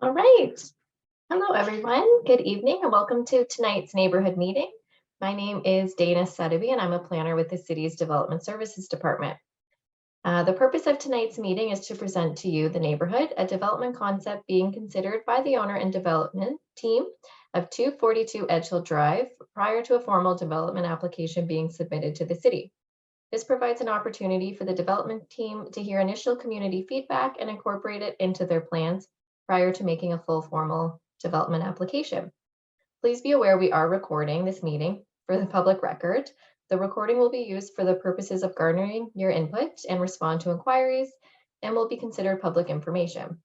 All right. Hello, everyone. Good evening and welcome to tonight's neighborhood meeting. My name is Dana Suddaby and I'm a planner with the city's Development Services Department. The purpose of tonight's meeting is to present to you the neighborhood, a development concept being considered by the owner and development team of 242 Edgehill Drive prior to a formal development application being submitted to the city. This provides an opportunity for the development team to hear initial community feedback and incorporate it into their plans prior to making a full formal development application. Please be aware we are recording this meeting for the public record. The recording will be used for the purposes of garnering your input and respond to inquiries and will be considered public information.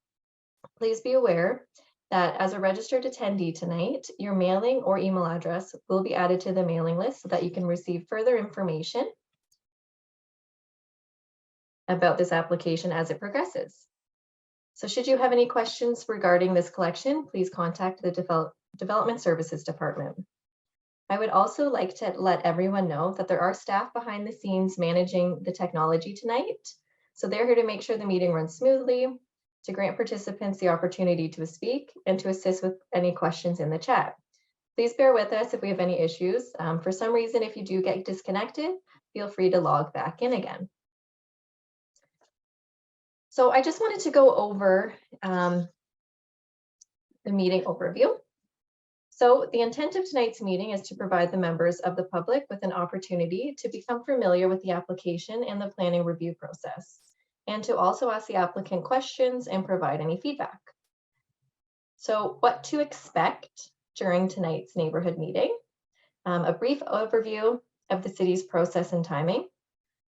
Please be aware that as a registered attendee tonight, your mailing or email address will be added to the mailing list so that you can receive further information about this application as it progresses. So should you have any questions regarding this collection, please contact the Development Services Department. I would also like to let everyone know that there are staff behind the scenes managing the technology tonight. So they're here to make sure the meeting runs smoothly, to grant participants the opportunity to speak, and to assist with any questions in the chat. Please bear with us if we have any issues. For some reason, if you do get disconnected, feel free to log back in again. So I just wanted to go over the meeting overview. So the intent of tonight's meeting is to provide the members of the public with an opportunity to become familiar with the application and the planning review process, and to also ask the applicant questions and provide any feedback. So what to expect during tonight's neighborhood meeting: a brief overview of the city's process and timing,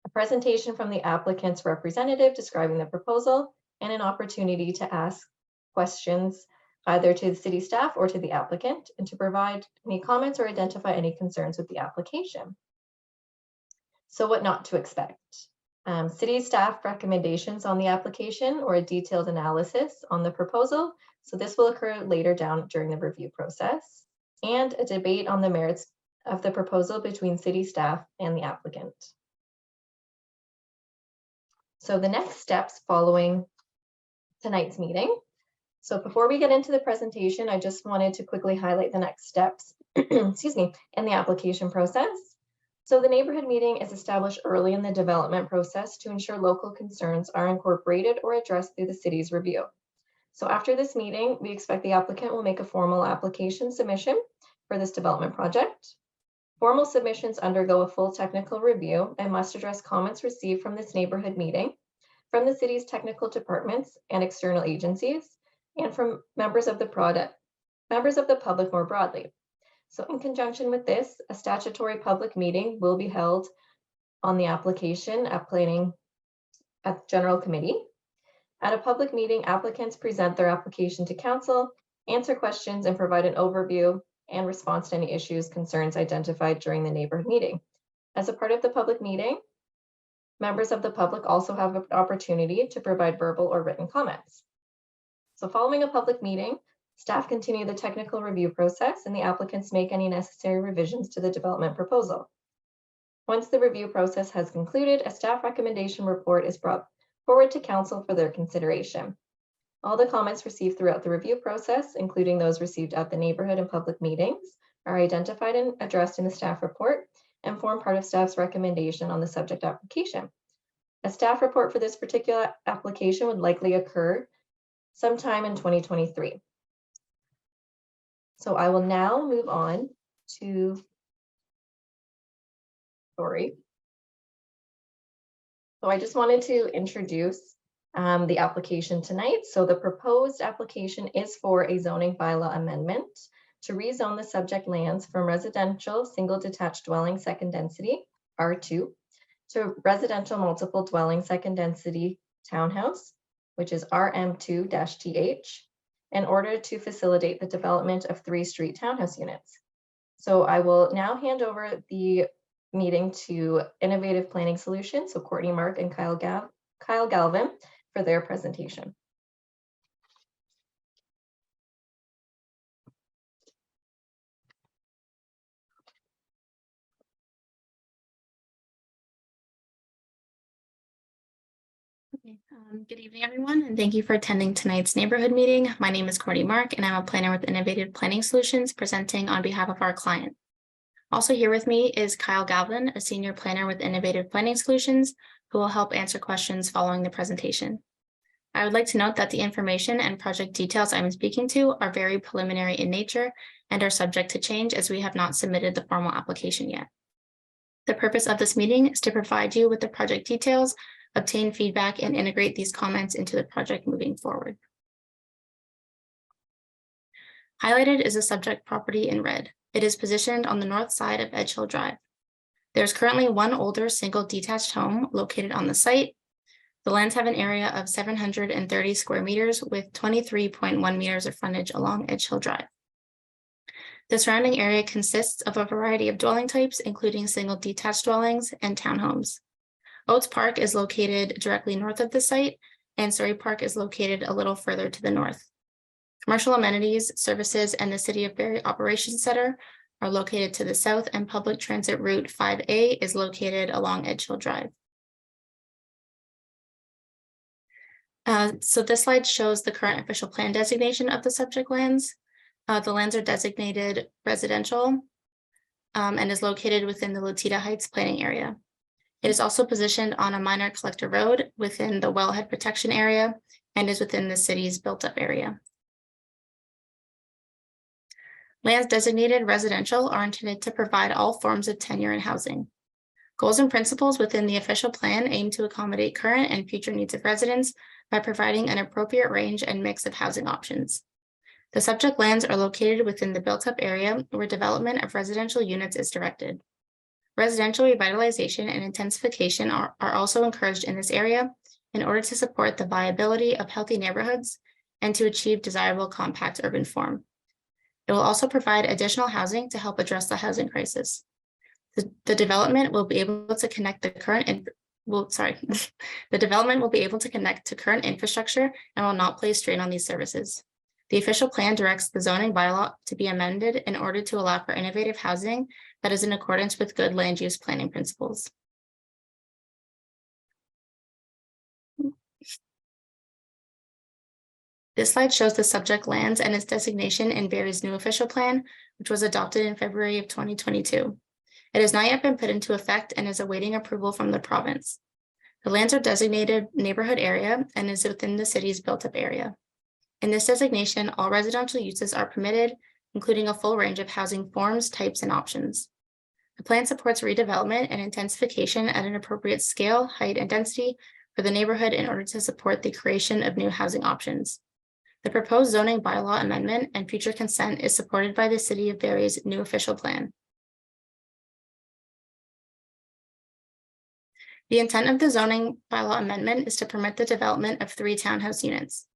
a presentation from the applicant's representative describing the proposal, and an opportunity to ask questions either to the city staff or to the applicant, and to provide any comments or identify any concerns with the application. So what not to expect: city staff recommendations on the application or a detailed analysis on the proposal. So this will occur later down during the review process, and a debate on the merits of the proposal between city staff and the applicant. So the next steps following tonight's meeting. So before we get into the presentation, I just wanted to quickly highlight the next steps, excuse me, in the application process. So the neighborhood meeting is established early in the development process to ensure local concerns are incorporated or addressed through the city's review. So after this meeting, we expect the applicant will make a formal application submission for this development project. Formal submissions undergo a full technical review and must address comments received from this neighborhood meeting, from the city's technical departments and external agencies, and from members of the public more broadly. So in conjunction with this, a statutory public meeting will be held on the application at General Committee. At a public meeting, applicants present their application to council, answer questions, and provide an overview and response to any issues, concerns identified during the neighborhood meeting. As a part of the public meeting, members of the public also have an opportunity to provide verbal or written comments. So following a public meeting, staff continue the technical review process and the applicants make any necessary revisions to the development proposal. Once the review process has concluded, a staff recommendation report is brought forward to council for their consideration. All the comments received throughout the review process, including those received at the neighborhood and public meetings, are identified and addressed in the staff report and form part of staff's recommendation on the subject application. A staff report for this particular application would likely occur sometime in 2023. So I will now move on to, So I just wanted to introduce the application tonight. So the proposed application is for a zoning bylaw amendment to rezone the subject lands from residential single detached dwelling second density, R2, to residential multiple dwelling second density townhouse, which is RM2-TH, in order to facilitate the development of 3 street townhouse units. So I will now hand over the meeting to Innovative Planning Solutions, so Courtney Mark and Kyle Galvin, for their presentation. Good evening, everyone, and thank you for attending tonight's neighborhood meeting. My name is Courtney Mark, and I'm a planner with Innovative Planning Solutions presenting on behalf of our client. Also here with me is Kyle Galvin, a senior planner with Innovative Planning Solutions, who will help answer questions following the presentation. I would like to note that the information and project details I'm speaking to are very preliminary in nature and are subject to change as we have not submitted the formal application yet. The purpose of this meeting is to provide you with the project details, obtain feedback, and integrate these comments into the project moving forward. Highlighted is a subject property in red. It is positioned on the north side of Edgehill Drive. There's currently one older single detached home located on the site. The lands have an area of 730 square meters with 23.1 meters of frontage along Edgehill Drive. The surrounding area consists of a variety of dwelling types, including single detached dwellings and townhomes. Oates Park is located directly north of the site, and Surrey Park is located a little further to the north. Commercial amenities, services, and the City of Barrie Operations Center are located to the south, and public transit route 5A is located along Edgehill Drive. So this slide shows the current official plan designation of the subject lands. The lands are designated residential and is located within the Latita Heights planning area. It is also positioned on a minor collector road within the wellhead protection area and is within the city's built-up area. Lands designated residential are intended to provide all forms of tenure and housing. Goals and principles within the official plan aim to accommodate current and future needs of residents by providing an appropriate range and mix of housing options. The subject lands are located within the built-up area where development of residential units is directed. Residential revitalization and intensification are also encouraged in this area in order to support the viability of healthy neighborhoods and to achieve desirable compact urban form. It will also provide additional housing to help address the housing crisis. The development will be able to connect the current the development will be able to connect to current infrastructure and will not place strain on these services. The official plan directs the zoning bylaw to be amended in order to allow for innovative housing that is in accordance with good land use planning principles. This slide shows the subject lands and its designation in Barrie's new official plan, which was adopted in February of 2022. It has not yet been put into effect and is awaiting approval from the province. The lands are designated neighborhood area and is within the city's built-up area. In this designation, all residential uses are permitted, including a full range of housing forms, types, and options. The plan supports redevelopment and intensification at an appropriate scale, height, and density for the neighborhood in order to support the creation of new housing options. The proposed zoning bylaw amendment and future consent is supported by the City of Barrie's new official plan. The intent of the zoning bylaw amendment is to permit the development of 3 townhouse units.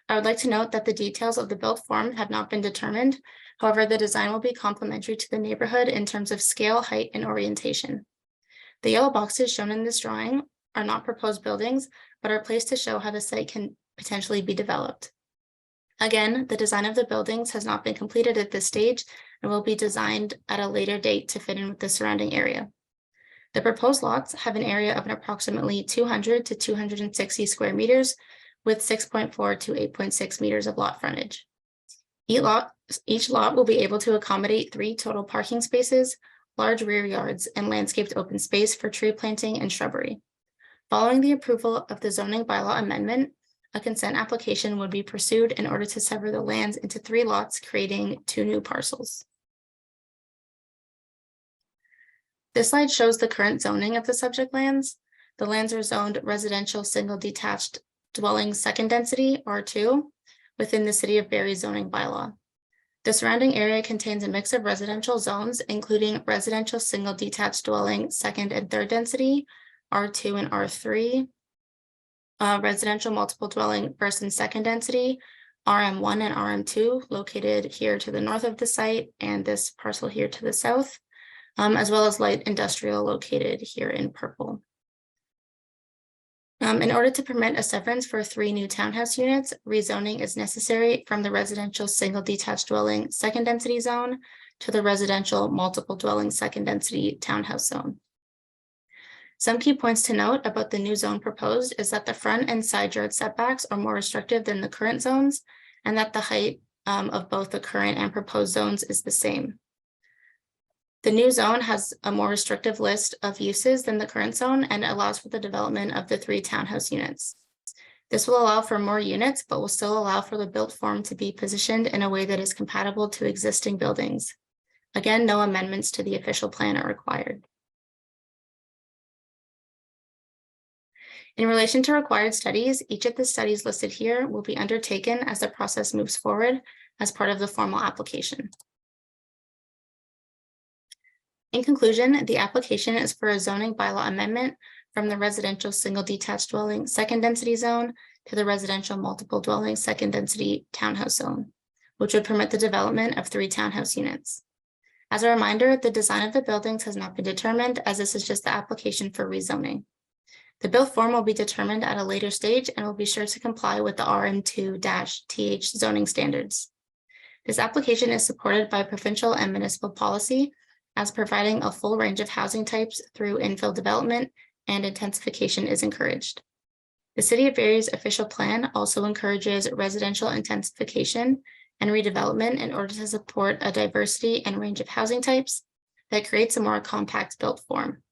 I would like to note that the details of the built form have not been determined. However, the design will be complementary to the neighborhood in terms of scale, height, and orientation. The yellow boxes shown in this drawing are not proposed buildings, but are placed to show how the site can potentially be developed. Again, the design of the buildings has not been completed at this stage and will be designed at a later date to fit in with the surrounding area. The proposed lots have an area of approximately 200 to 260 square meters with 6.4 to 8.6 meters of lot frontage. Each lot will be able to accommodate 3 total parking spaces, large rear yards, and landscaped open space for tree planting and shrubbery. Following the approval of the zoning bylaw amendment, a consent application would be pursued in order to sever the lands into 3 lots, creating 2 new parcels. This slide shows the current zoning of the subject lands. The lands are zoned residential single detached dwelling second density, R2, within the City of Barrie zoning bylaw. The surrounding area contains a mix of residential zones, including residential single detached dwelling second and third density, R2 and R3, residential multiple dwelling first and second density, RM1 and RM2, located here to the north of the site, and this parcel here to the south, as well as light industrial located here in purple. In order to permit a severance for 3 new townhouse units, rezoning is necessary from the residential single detached dwelling second density zone to the residential multiple dwelling second density townhouse zone. Some key points to note about the new zone proposed is that the front and side yard setbacks are more restrictive than the current zones, and that the height of both the current and proposed zones is the same. The new zone has a more restrictive list of uses than the current zone and allows for the development of the 3 townhouse units. This will allow for more units, but will still allow for the built form to be positioned in a way that is compatible to existing buildings. Again, no amendments to the official plan are required. In relation to required studies, each of the studies listed here will be undertaken as the process moves forward as part of the formal application. In conclusion, the application is for a zoning bylaw amendment from the residential single detached dwelling second density zone to the residential multiple dwelling second density townhouse zone, which would permit the development of 3 townhouse units. As a reminder, the design of the buildings has not been determined, as this is just the application for rezoning. The built form will be determined at a later stage and will be sure to comply with the RM2-TH zoning standards. This application is supported by provincial and municipal policy as providing a full range of housing types through infill development, and intensification is encouraged. The City of Barrie's official plan also encourages residential intensification and redevelopment in order to support a diversity and range of housing types that creates a more compact built form.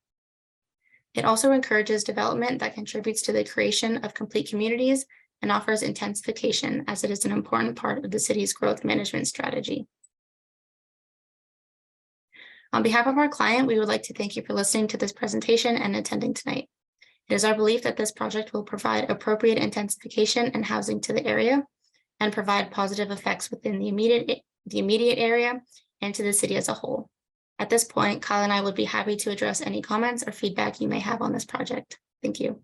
It also encourages development that contributes to the creation of complete communities and offers intensification, as it is an important part of the city's growth management strategy. On behalf of our client, we would like to thank you for listening to this presentation and attending tonight. It is our belief that this project will provide appropriate intensification and housing to the area and provide positive effects within the immediate area and to the city as a whole. At this point, Kyle and I would be happy to address any comments or feedback you may have on this project. Thank you.